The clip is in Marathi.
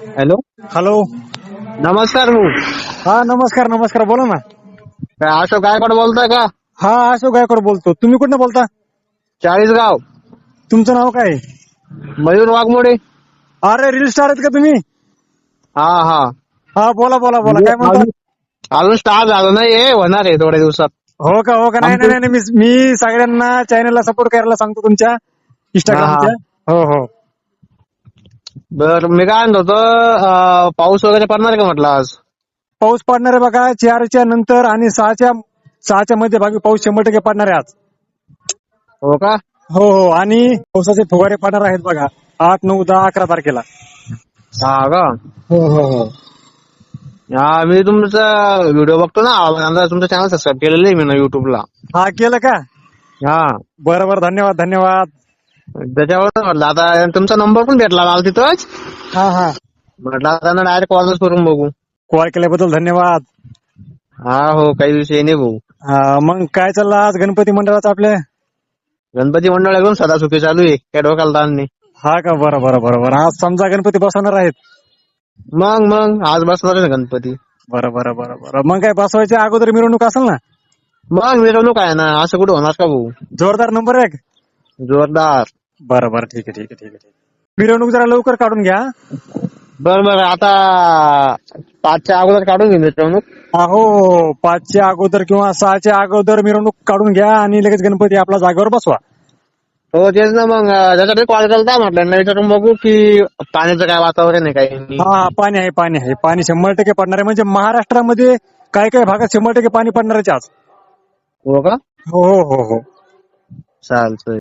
हॅलो. हॅलो. नमस्कार भाऊ. हा नमस्कार नमस्कार, बोला ना. काय अशोक गायकवाड बोलताय का? हा अशोक गायकवाड बोलतो. तुम्ही कुठनं बोलता? चाळीसगाव. तुमचं नाव काय? मयूर वाघमोडे. अरे रील स्टार आहेत का तुम्ही? हा हा. हा बोला बोला बोला, म्हणजे काय म्हणता? अजून स्टार्ट झालं नाही, होणार आहे थोड्या दिवसात. हो का नाही नाही नाही, मी सगळ्यांना चॅनलला सपोर्ट करायला सांगतो तुमच्या हा हा. इंस्टाग्रामच्या. हो हो. बर मी काय म्हणत होतो, पाऊस वगैरे पडणार आहे का म्हटलं आज? पाऊस पडणार आहे बघा 4च्या नंतर आणि 6च्या मध्ये भागी पाऊस 100% पडणार आहे आज. हो का? हो हो. आणि पावसाचे फुवारे पडणार आहेत बघा 8, 9, 10, 11 तारखेला. हा का? हो हो हो. हा मी तुमचा व्हिडिओ बघतो ना, तुमचं चॅनल सबस्क्राईब केलेलं आहे मी ना युट्यूबला. हा केलं का? हा. बरं बरं, धन्यवाद धन्यवाद. त्याच्यावर म्हटलं आता तुमचा नंबर पण भेटला मला तिथंच. हा हा. म्हटलं आता डायरेक्ट कॉलच करून बघू. कॉल केल्याबद्दल धन्यवाद. हा हो, काही विषय नाही भाऊ. मग काय चाललं आज गणपती मंडळाचं आपल्या? गणपती मंडळ एकदम सदा सुखी चालू आहे, काय डोक्याला ताण नाही. हा का? बरं बरं बरं बरं. आज समजा गणपती बसवणार आहेत. मग आज बसणार आहे ना गणपती. बरं बरं बरं बरं. मग काय बसवायच्या अगोदर मिरवणूक असेल ना? मग मिरवणूक आहे ना, असं कुठं होणार का भाऊ? जोरदार नंबर 1. जोरदार. बरं बरं, ठीक आहे ठीक आहे ठीक आहे. मिरवणूक जरा लवकर काढून घ्या. बरं आता 5च्या अगोदर काढून घेऊ मिरवणूक. हो 5च्या अगोदर किंवा 6च्या अगोदर मिरवणूक काढून घ्या आणि लगेच गणपती आपला जागेवर बसवा. हो तेच ना, मग त्यासाठी कॉल केला म्हटलं ना, विचारून बघू की पाण्याचं काय वातावरण आहे काही. हा पाणी आहे पाणी आहे. पाणी 100% पडणार आहे. म्हणजे महाराष्ट्रामध्ये काही काही भागात 100% पाणी पडणार आहे आज. हो का? हो हो हो हो. चालतंय.